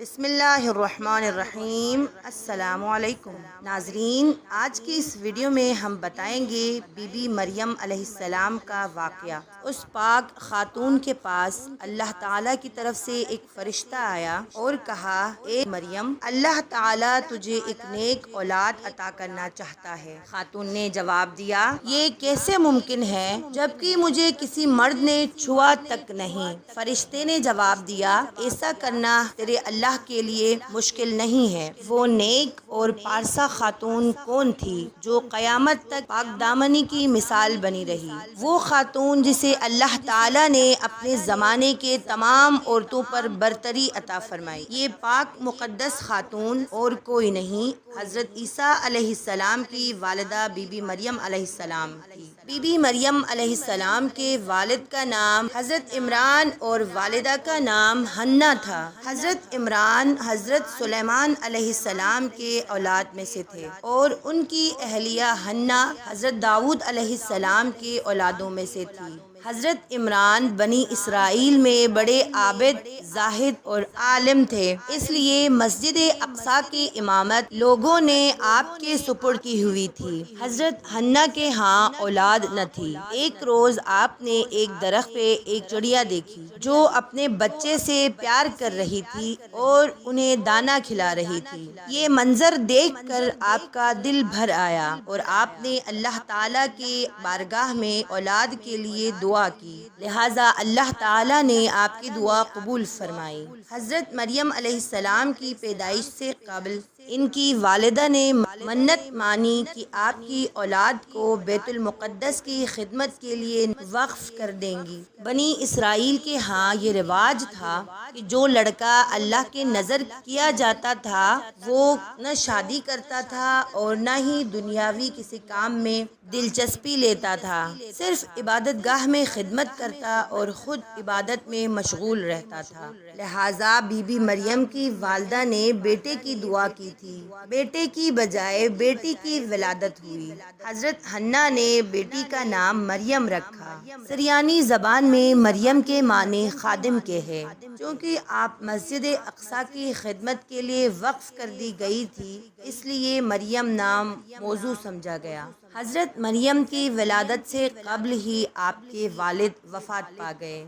بسم اللہ الرحمن الرحیم۔ السلام علیکم ناظرین، آج کی اس ویڈیو میں ہم بتائیں گے بی بی مریم علیہ السلام کا واقعہ۔ اس پاک خاتون کے پاس اللہ تعالیٰ کی طرف سے ایک فرشتہ آیا اور کہا، اے مریم، اللہ تعالیٰ تجھے ایک نیک اولاد عطا کرنا چاہتا ہے۔ خاتون نے جواب دیا، یہ کیسے ممکن ہے جبکہ مجھے کسی مرد نے چھوا تک نہیں۔ فرشتے نے جواب دیا، ایسا کرنا تیرے اللہ کے لیے مشکل نہیں ہے۔ وہ نیک اور پارسا خاتون کون تھی جو قیامت تک پاک دامنی کی مثال بنی رہی؟ وہ خاتون جسے اللہ تعالیٰ نے اپنے زمانے کے تمام عورتوں پر برتری عطا فرمائی۔ یہ پاک مقدس خاتون اور کوئی نہیں، حضرت عیسیٰ علیہ السلام کی والدہ بی بی مریم علیہ السلام تھی۔ بی بی مریم علیہ السلام کے والد کا نام حضرت عمران اور والدہ کا نام حنہ تھا۔ حضرت عمران حضرت سلیمان علیہ السلام کے اولاد میں سے تھے اور ان کی اہلیہ حنہ حضرت داؤد علیہ السلام کے اولادوں میں سے تھی۔ حضرت عمران بنی اسرائیل میں بڑے عابد، زاہد اور عالم تھے، اس لیے مسجد اقصیٰ کی امامت لوگوں نے آپ کے سپرد کی ہوئی تھی۔ حضرت حنہ کے ہاں اولاد نہ تھی۔ ایک روز آپ نے ایک درخت پہ ایک چڑیا دیکھی جو اپنے بچے سے پیار کر رہی تھی اور انہیں دانا کھلا رہی تھی۔ یہ منظر دیکھ کر آپ کا دل بھر آیا اور آپ نے اللہ تعالیٰ کے بارگاہ میں اولاد کے لیے دعا کی، لہٰذا اللہ تعالیٰ نے آپ کی دعا قبول فرمائی۔ حضرت مریم علیہ السلام کی پیدائش سے قبل ان کی والدہ نے منت مانی کہ آپ کی اولاد کو بیت المقدس کی خدمت کے لیے وقف کر دیں گی۔ بنی اسرائیل کے ہاں یہ رواج تھا کہ جو لڑکا اللہ کے نظر کیا جاتا تھا وہ نہ شادی کرتا تھا اور نہ ہی دنیاوی کسی کام میں دلچسپی لیتا تھا، صرف عبادت گاہ میں خدمت کرتا اور خود عبادت میں مشغول رہتا تھا۔ لہٰذا بی بی مریم کی والدہ نے بیٹے کی دعا کی تھی، بیٹے کی بجائے بیٹی کی ولادت ہوئی۔ حضرت حنہ نے بیٹی کا نام مریم رکھا۔ سریانی زبان میں مریم کے معنی خادم کے ہے، چونکہ آپ مسجد اقصیٰ کی خدمت کے لیے وقف کر دی گئی تھی، اس لیے مریم نام موزوں سمجھا گیا۔ حضرت مریم کی ولادت سے قبل ہی آپ کے والد وفات پا گئے،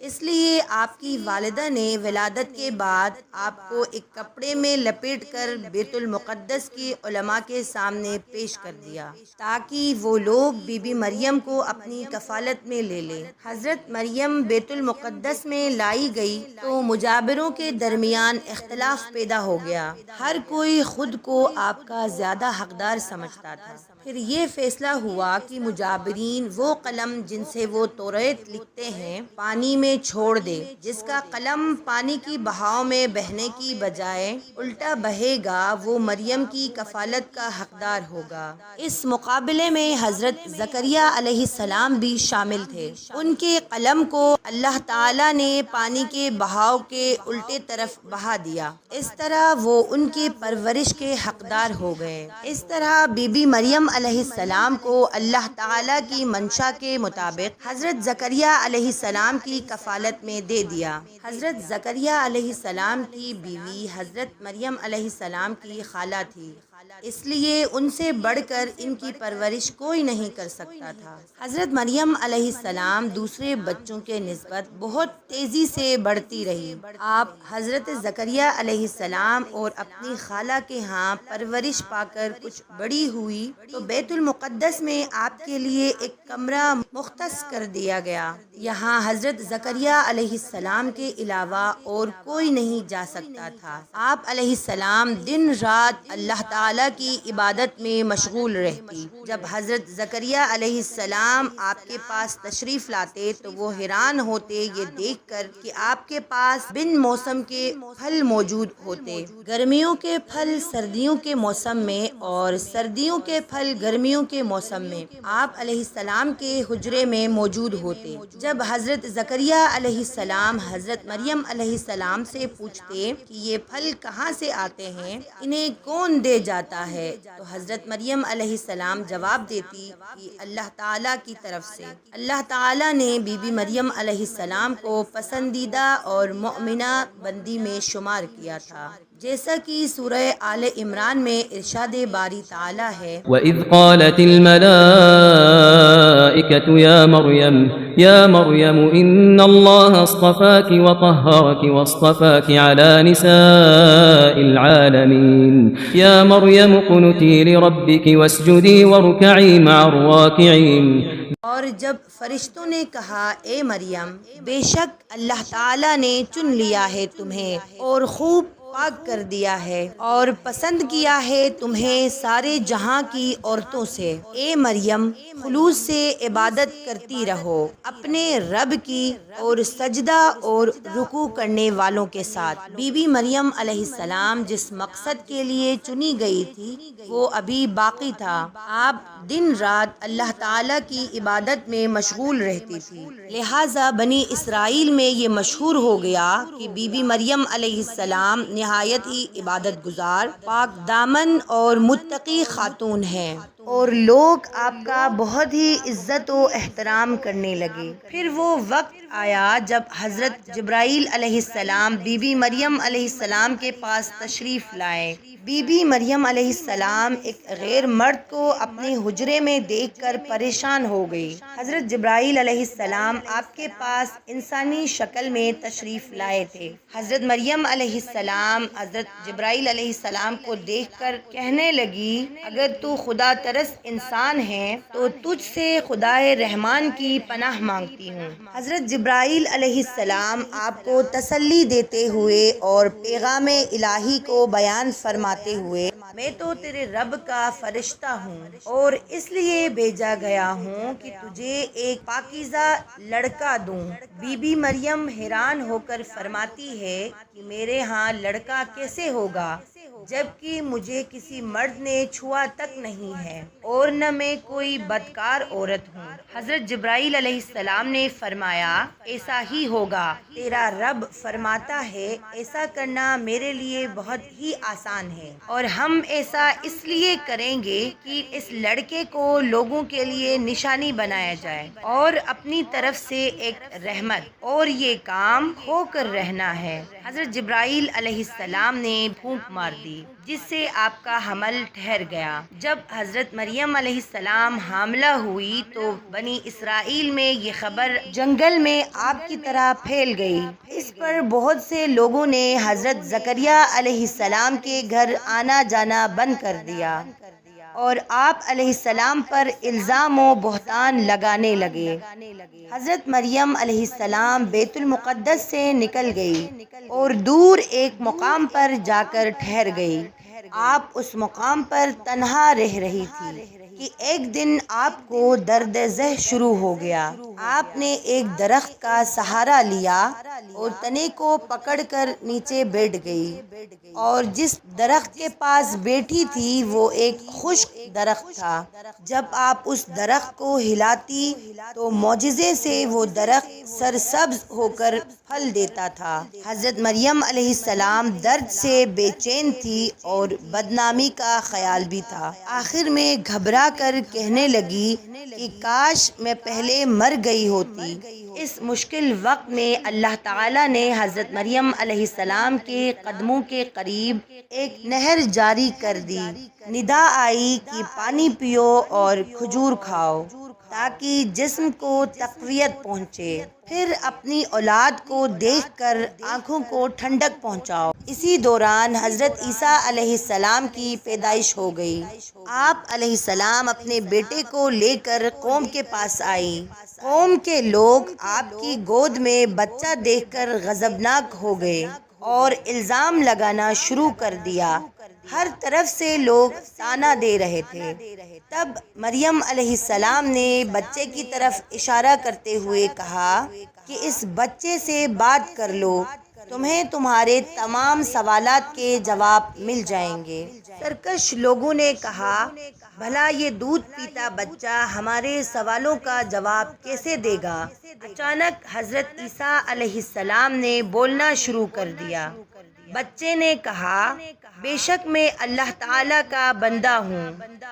اس لیے آپ کی والدہ نے ولادت کے بعد آپ کو ایک کپڑے میں لپیٹ کر بیت المقدس کی علماء کے سامنے پیش کر دیا تاکہ وہ لوگ بی بی مریم کو اپنی کفالت میں لے لیں۔ حضرت مریم بیت المقدس میں لائی گئی تو مجابروں کے درمیان اختلاف پیدا ہو گیا، ہر کوئی خود کو آپ کا زیادہ حقدار سمجھتا تھا۔ پھر یہ فیصلہ ہوا کہ مجابرین وہ قلم جن سے وہ توریت لکھتے ہیں پانی میں چھوڑ دے، جس کا قلم پانی کی بہاؤ میں بہنے کی بجائے الٹا بہے گا وہ مریم کی کفالت کا حقدار ہوگا۔ اس مقابلے میں حضرت زکریا علیہ السلام بھی شامل تھے۔ ان کے قلم کو اللہ تعالیٰ نے پانی کے بہاؤ کے الٹے طرف بہا دیا، اس طرح وہ ان کی پرورش کے حقدار ہو گئے۔ اس طرح بی بی مریم علیہ السلام کو اللہ تعالیٰ کی منشا کے مطابق حضرت زکریا علیہ السلام کی کفالت میں دے دیا۔ حضرت زکریا علیہ السلام کی بیوی حضرت مریم علیہ السلام کی خالہ تھی، اس لیے ان سے بڑھ کر ان کی پرورش کوئی نہیں کر سکتا تھا۔ حضرت مریم علیہ السلام دوسرے بچوں کے نسبت بہت تیزی سے بڑھتی رہی۔ آپ حضرت زکریا علیہ السلام اور اپنی خالہ کے ہاں پرورش پا کر کچھ بڑی ہوئی تو بیت المقدس میں آپ کے لیے ایک کمرہ مختص کر دیا گیا۔ یہاں حضرت زکریا علیہ السلام کے علاوہ اور کوئی نہیں جا سکتا تھا۔ آپ علیہ السلام دن رات اللہ تعالیٰ کی عبادت میں مشغول رہتی۔ جب حضرت زکریا علیہ السلام آپ کے پاس تشریف لاتے تو وہ حیران ہوتے یہ دیکھ کر کہ آپ کے پاس بن موسم کے پھل موجود ہوتے، گرمیوں کے پھل سردیوں کے موسم میں اور سردیوں کے پھل گرمیوں کے موسم میں آپ علیہ السلام کے حجرے میں موجود ہوتے۔ جب حضرت زکریا علیہ السلام حضرت مریم علیہ السلام سے پوچھتے کہ یہ پھل کہاں سے آتے ہیں، انہیں کون دے جاتا جاتا ہے؟ تو حضرت مریم علیہ السلام جواب دیتی کہ اللہ تعالیٰ کی طرف سے۔ اللہ تعالیٰ نے بی بی مریم علیہ السلام کو پسندیدہ اور مؤمنہ بندی میں شمار کیا تھا، جیسا کہ سورہ آل عمران میں ارشاد باری تعالیٰ ہے، وَإِذْ قَالَتِ الْمَلَائِكَةُ يَا مَرْيَمُ إِنَّ اللَّهَ اصْطَفَاكِ وَطَهَّرَكِ وَاصْطَفَاكِ عَلَى نِسَاءِ الْعَالَمِينَ يَا مَرْيَمُ اقْنُتِي لِرَبِّكِ وَاسْجُدِي وَارْكَعِي مَعَ الرَّاكِعِينَ۔ اور جب فرشتوں نے کہا اے مریم، بے شک اللہ تعالیٰ نے چن لیا ہے تمہیں اور خوب پاک کر دیا ہے اور پسند کیا ہے تمہیں سارے جہاں کی عورتوں سے، اے مریم خلوص سے عبادت کرتی رہو اپنے رب کی اور سجدہ اور رکوع کرنے والوں کے ساتھ۔ بی بی مریم علیہ السلام جس مقصد کے لیے چنی گئی تھی وہ ابھی باقی تھا۔ آپ دن رات اللہ تعالیٰ کی عبادت میں مشغول رہتی تھی، لہٰذا بنی اسرائیل میں یہ مشہور ہو گیا کہ بی بی مریم علیہ السلام نہایت ہی عبادت گزار، پاک دامن اور متقی خاتون ہیں، اور لوگ آپ کا بہت ہی عزت و احترام کرنے لگے۔ پھر وہ وقت آیا جب حضرت جبرائیل علیہ السلام بی بی مریم علیہ السلام کے پاس تشریف لائے۔ بی بی مریم علیہ السلام ایک غیر مرد کو اپنے حجرے میں دیکھ کر پریشان ہو گئی۔ حضرت جبرائیل علیہ السلام آپ کے پاس انسانی شکل میں تشریف لائے تھے۔ حضرت مریم علیہ السلام حضرت جبرائیل علیہ السلام کو دیکھ کر کہنے لگی، اگر تو خدا ترس انسان ہے تو تجھ سے خدائے رحمان کی پناہ مانگتی ہوں۔ حضرت جبرائیل علیہ السلام آپ کو تسلی دیتے ہوئے اور پیغام الہی کو بیان فرماتے ہوئے، میں تو تیرے رب کا فرشتہ ہوں اور اس لیے بھیجا گیا ہوں کہ تجھے ایک پاکیزہ لڑکا دوں۔ بی بی مریم حیران ہو کر فرماتی ہے کہ میرے ہاں لڑکا کیسے ہوگا جبکہ مجھے کسی مرد نے چھوا تک نہیں ہے اور نہ میں کوئی بدکار عورت ہوں۔ حضرت جبرائیل علیہ السلام نے فرمایا، ایسا ہی ہوگا، تیرا رب فرماتا ہے ایسا کرنا میرے لیے بہت ہی آسان ہے، اور ہم ایسا اس لیے کریں گے کہ اس لڑکے کو لوگوں کے لیے نشانی بنایا جائے اور اپنی طرف سے ایک رحمت، اور یہ کام ہو کر رہنا ہے۔ حضرت جبرائیل علیہ السلام نے پھونک مار دی جس سے آپ کا حمل ٹھہر گیا۔ جب حضرت مریم علیہ السلام حاملہ ہوئی تو بنی اسرائیل میں یہ خبر جنگل میں آگ کی طرح پھیل گئی۔ اس پر بہت سے لوگوں نے حضرت زکریا علیہ السلام کے گھر آنا جانا بند کر دیا اور آپ علیہ السلام پر الزام و بہتان لگانے لگے۔ حضرت مریم علیہ السلام بیت المقدس سے نکل گئی اور دور ایک مقام پر جا کر ٹھہر گئی۔ آپ اس مقام پر تنہا رہ رہی تھی کہ ایک دن آپ کو درد ذہ شروع ہو گیا۔ آپ نے ایک درخت کا سہارا لیا اور تنے کو پکڑ کر نیچے بیٹھ گئی، اور جس درخت کے پاس بیٹھی تھی وہ ایک خشک درخت تھا۔ جب آپ اس درخت کو ہلاتی تو معجزے سے وہ درخت سرسبز ہو کر پھل دیتا تھا۔ حضرت مریم علیہ السلام درد سے بے چین تھی اور بدنامی کا خیال بھی تھا۔ آخر میں گھبرا کر کہنے لگی کہ کاش میں پہلے مر گئی ہوتی۔ اس مشکل وقت میں اللہ تعالیٰ نے حضرت مریم علیہ السلام کے قدموں کے قریب ایک نہر جاری کر دی۔ ندا آئی کہ پانی پیو اور کھجور کھاؤ تاکہ جسم کو تقویت پہنچے، پھر اپنی اولاد کو دیکھ کر آنکھوں کو ٹھنڈک پہنچاؤ۔ اسی دوران حضرت عیسیٰ علیہ السلام کی پیدائش ہو گئی۔ آپ علیہ السلام اپنے بیٹے کو لے کر قوم کے پاس آئی۔ قوم کے لوگ آپ کی گود میں بچہ دیکھ کر غضبناک ہو گئے اور الزام لگانا شروع کر دیا۔ ہر طرف سے لوگ طعنہ دے رہے تھے۔ تب مریم علیہ السلام نے بچے کی طرف اشارہ کرتے ہوئے کہا کہ اس بچے سے بات کر لو، تمہیں تمہارے تمام سوالات کے جواب مل جائیں گے۔ سرکش لوگوں نے کہا، بھلا یہ دودھ پیتا بچہ ہمارے سوالوں کا جواب کیسے دے گا؟ اچانک حضرت عیسیٰ علیہ السلام نے بولنا شروع کر دیا۔ بچے نے کہا، بے شک میں اللہ تعالیٰ کا بندہ ہوں،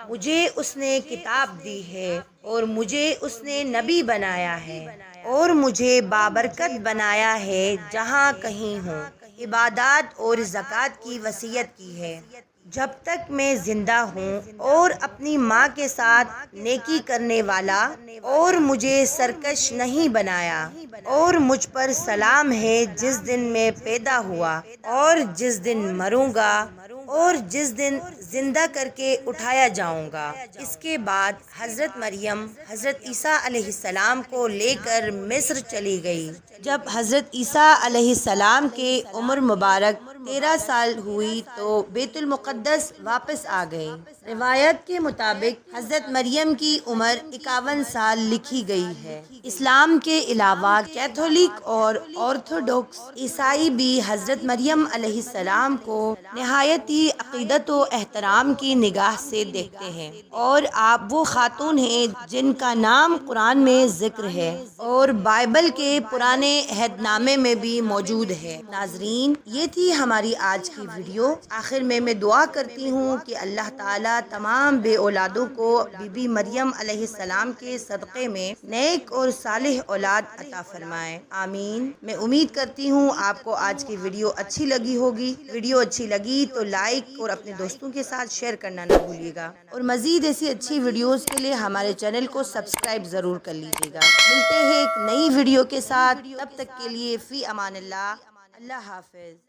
مجھے اس نے کتاب دی ہے اور مجھے اس نے نبی بنایا ہے اور مجھے بابرکت بنایا ہے جہاں کہیں ہوں، عبادات اور زکوٰۃ کی وصیت کی ہے جب تک میں زندہ ہوں، اور اپنی ماں کے ساتھ نیکی کرنے والا، اور مجھے سرکش نہیں بنایا، اور مجھ پر سلام ہے جس دن میں پیدا ہوا اور جس دن مروں گا اور جس دن زندہ کر کے اٹھایا جاؤں گا۔ اس کے بعد حضرت مریم حضرت عیسیٰ علیہ السلام کو لے کر مصر چلی گئی۔ جب حضرت عیسیٰ علیہ السلام کے عمر مبارک 13 سال ہوئی تو بیت المقدس واپس آ گئے۔ روایت کے مطابق حضرت مریم کی عمر 51 سال لکھی گئی ہے۔ اسلام کے علاوہ کیتھولک اور آرتھوڈوکس عیسائی بھی حضرت مریم علیہ السلام کو نہایت ہی عقیدت و احترام کی نگاہ سے دیکھتے ہیں، اور آپ وہ خاتون ہیں جن کا نام قرآن میں ذکر ہے اور بائبل کے پرانے عہد نامے میں بھی موجود ہے۔ ناظرین، یہ تھی ہماری آج کی ویڈیو۔ آخر میں دعا کرتی ہوں کہ اللہ تعالیٰ تمام بے اولادوں کو بی بی مریم علیہ السلام کے صدقے میں نیک اور صالح اولاد عطا فرمائے، آمین۔ میں امید کرتی ہوں آپ کو آج کی ویڈیو اچھی لگی ہوگی۔ ویڈیو اچھی لگی تو لائک اور اپنے دوستوں کے ساتھ شیئر کرنا نہ بھولیے گا، اور مزید ایسی اچھی ویڈیوز کے لیے ہمارے چینل کو سبسکرائب ضرور کر لیجیے گا۔ ملتے ہیں ایک نئی ویڈیو کے ساتھ، تب تک کے لیے فی امان اللہ، اللہ حافظ۔